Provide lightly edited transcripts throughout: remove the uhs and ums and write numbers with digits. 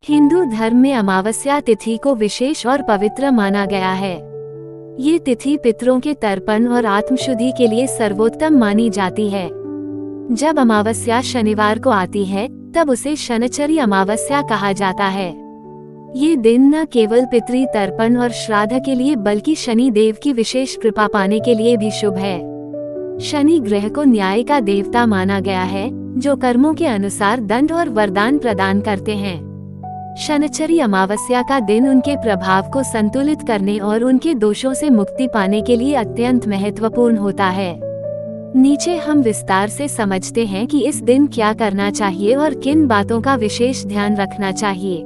हिंदू धर्म में अमावस्या तिथि को विशेष और पवित्र माना गया है। ये तिथि पितरों के तर्पण और आत्मशुद्धि के लिए सर्वोत्तम मानी जाती है। जब अमावस्या शनिवार को आती है तब उसे शनिचरी अमावस्या कहा जाता है। ये दिन न केवल पितृ तर्पण और श्राद्ध के लिए बल्कि शनि देव की विशेष कृपा पाने के लिए भी शुभ है। शनि ग्रह को न्याय का देवता माना गया है, जो कर्मों के अनुसार दंड और वरदान प्रदान करते हैं। शनिचरी अमावस्या का दिन उनके प्रभाव को संतुलित करने और उनके दोषों से मुक्ति पाने के लिए अत्यंत महत्वपूर्ण होता है। नीचे हम विस्तार से समझते हैं कि इस दिन क्या करना चाहिए और किन बातों का विशेष ध्यान रखना चाहिए।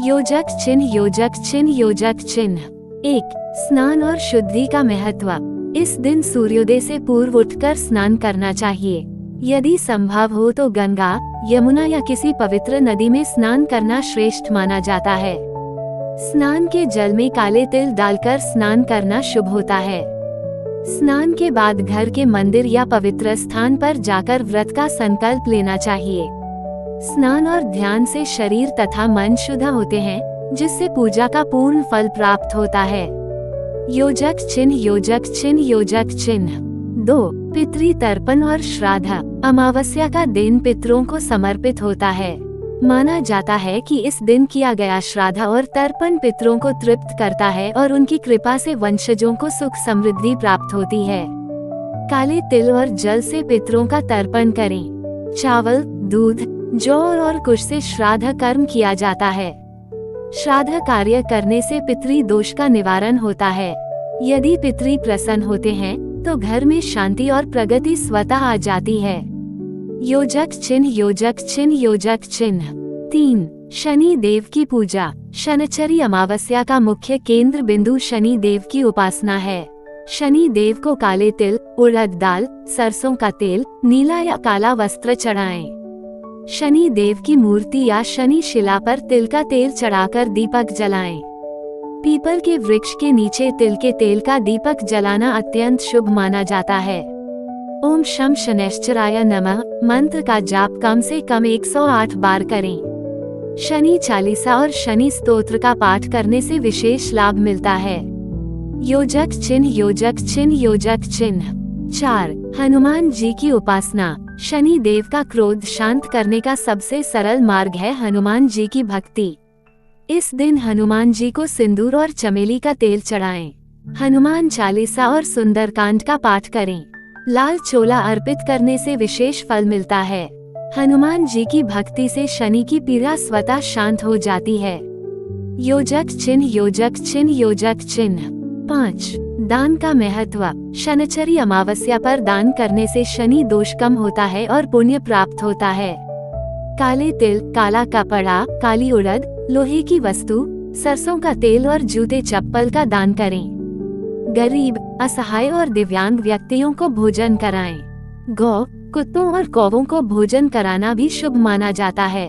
योजक चिन्ह। योजक चिन्ह। योजक चिन्ह 1. स्नान और शुद्धि का महत्व। इस दिन सूर्योदय से पूर्व उठकर स्नान करना चाहिए। यदि संभव हो तो गंगा, यमुना या किसी पवित्र नदी में स्नान करना श्रेष्ठ माना जाता है। स्नान के जल में काले तिल डालकर स्नान करना शुभ होता है। स्नान के बाद घर के मंदिर या पवित्र स्थान पर जाकर व्रत का संकल्प लेना चाहिए। स्नान और ध्यान से शरीर तथा मन शुद्ध होते हैं, जिससे पूजा का पूर्ण फल प्राप्त होता है। योजक चिन्ह। योजक चिन्ह। योजक चिन्ह 2. पितृ तर्पण और श्राद्ध। अमावस्या का दिन पितरों को समर्पित होता है। माना जाता है कि इस दिन किया गया श्राद्ध और तर्पण पितरों को तृप्त करता है और उनकी कृपा से वंशजों को सुख समृद्धि प्राप्त होती है। काले तिल और जल से पितरों का तर्पण करें। चावल, दूध, जौ और कुश से श्राद्ध कर्म किया जाता है। श्राद्ध कार्य करने से पितृ दोष का निवारण होता है। यदि पितृ प्रसन्न होते हैं तो घर में शांति और प्रगति स्वतः आ जाती है। योजक चिन्ह। योजक चिन्ह। योजक चिन्ह 3. शनि देव की पूजा। शनिचरी अमावस्या का मुख्य केंद्र बिंदु शनि देव की उपासना है। शनि देव को काले तिल, उड़द दाल, सरसों का तेल, नीला या काला वस्त्र चढ़ाएं। शनि देव की मूर्ति या शनि शिला पर तिल का तेल चढ़ाकर दीपक जलाएं। पीपल के वृक्ष के नीचे तिल के तेल का दीपक जलाना अत्यंत शुभ माना जाता है। ओम शम शनैश्चराय नमः मंत्र का जाप कम से कम 108 बार करें। शनि चालीसा और शनि स्तोत्र का पाठ करने से विशेष लाभ मिलता है। योजक चिन्ह। योजक चिन्ह। योजक चिन्ह 4. हनुमान जी की उपासना। शनि देव का क्रोध शांत करने का सबसे सरल मार्ग है हनुमान जी की भक्ति। इस दिन हनुमान जी को सिंदूर और चमेली का तेल चढ़ाएं। हनुमान चालीसा और सुंदरकांड का पाठ करें। लाल चोला अर्पित करने से विशेष फल मिलता है। हनुमान जी की भक्ति से शनि की पीड़ा स्वतः शांत हो जाती है। योजक चिन्ह। योजक चिन्ह। योजक चिन्ह 5. दान का महत्व। शनिचरी अमावस्या पर दान करने से शनि दोष कम होता है और पुण्य प्राप्त होता है। काले तिल, काला कपड़ा, काली उड़द, लोहे की वस्तु, सरसों का तेल और जूते चप्पल का दान करें। गरीब, असहाय और दिव्यांग व्यक्तियों को भोजन कराएं। गौ, कुत्तों और कौवों को भोजन कराना भी शुभ माना जाता है।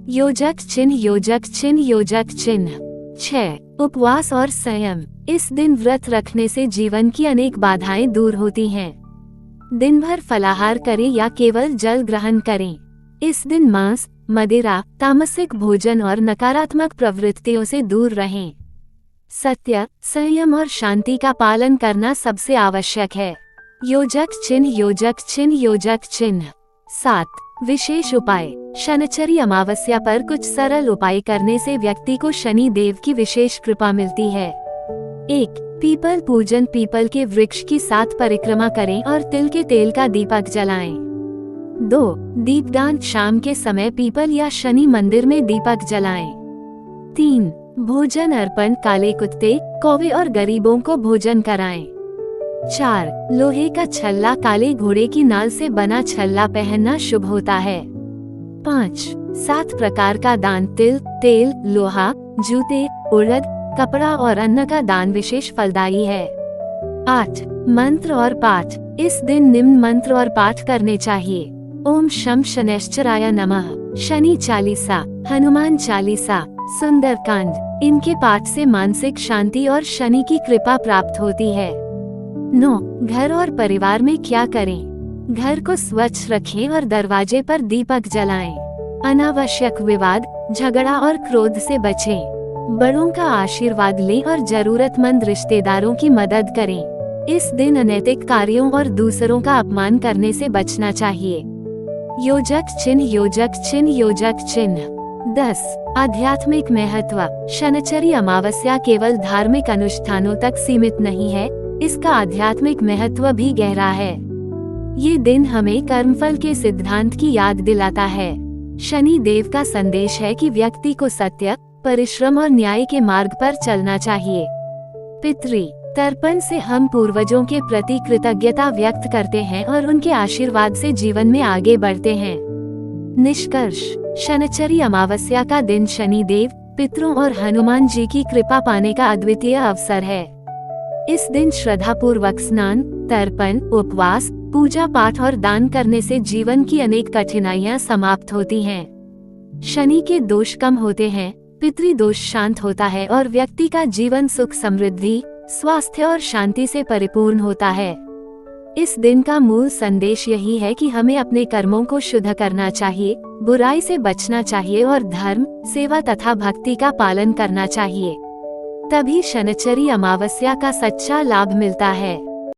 योजक चिन्ह। योजक चिन्ह। योजक चिन्ह 6. उपवास और संयम। इस दिन व्रत रखने से जीवन की अनेक बाधाएं दूर होती हैं। दिन भर फलाहार करें या केवल जल ग्रहण करें। इस दिन मांस, मदिरा, तामसिक भोजन और नकारात्मक प्रवृत्तियों से दूर रहें। सत्य, संयम और शांति का पालन करना सबसे आवश्यक है। योजक चिन्ह। योजक चिन्ह। योजक चिन्ह 7. विशेष उपाय। शनिचरी अमावस्या पर कुछ सरल उपाय करने से व्यक्ति को शनि देव की विशेष कृपा मिलती है। 1. पीपल पूजन। पीपल के वृक्ष की 7 परिक्रमा करें और तिल के तेल का दीपक जलाएं। 2. दीपदान। शाम के समय पीपल या शनि मंदिर में दीपक जलाएं। 3. भोजन अर्पण। काले कुत्ते, कौवे और गरीबों को भोजन कराएं। 4. लोहे का छल्ला। काले घोड़े की नाल से बना छल्ला पहनना शुभ होता है। 5. 7 प्रकार का दान। तिल, तेल, लोहा, जूते, उड़द, कपड़ा और अन्न का दान विशेष फलदायी है। 8. मंत्र और पाठ। इस दिन निम्न मंत्र और पाठ करने चाहिए। ओम शम शनैश्चराय नमः, शनि चालीसा, हनुमान चालीसा, सुंदरकांड। इनके पाठ से मानसिक शांति और शनि की कृपा प्राप्त होती है। 9. घर और परिवार में क्या करें? घर को स्वच्छ रखें और दरवाजे पर दीपक जलाएं। अनावश्यक विवाद, झगड़ा और क्रोध से बचें। बड़ों का आशीर्वाद लें और जरूरतमंद रिश्तेदारों की मदद करें। इस दिन अनैतिक कार्यों और दूसरों का अपमान करने से बचना चाहिए। योजक चिन्ह, योजक चिन्ह, योजक चिन्ह। 10. आध्यात्मिक महत्व। शनिचरी अमावस्या केवल धार्मिक अनुष्ठानों तक सीमित नहीं है, इसका आध्यात्मिक महत्व भी गहरा है। ये दिन हमें कर्मफल के सिद्धांत की याद दिलाता है। शनि देव का संदेश है कि व्यक्ति को सत्य, परिश्रम और न्याय के मार्ग पर चलना चाहिए। पितृ तर्पण से हम पूर्वजों के प्रति कृतज्ञता व्यक्त करते हैं और उनके आशीर्वाद से जीवन में आगे बढ़ते हैं। निष्कर्ष। शनिचरी अमावस्या का दिन शनि देव, पितरों और हनुमान जी की कृपा पाने का अद्वितीय अवसर है। इस दिन श्रद्धापूर्वक स्नान, तर्पण, उपवास, पूजा पाठ और दान करने से जीवन की अनेक कठिनाइयां समाप्त होती हैं। शनि के दोष कम होते हैं, पितृदोष शांत होता है और व्यक्ति का जीवन सुख, समृद्धि, स्वास्थ्य और शांति से परिपूर्ण होता है। इस दिन का मूल संदेश यही है कि हमें अपने कर्मों को शुद्ध करना चाहिए, बुराई से बचना चाहिए और धर्म, सेवा तथा भक्ति का पालन करना चाहिए। तभी शनिचरी अमावस्या का सच्चा लाभ मिलता है।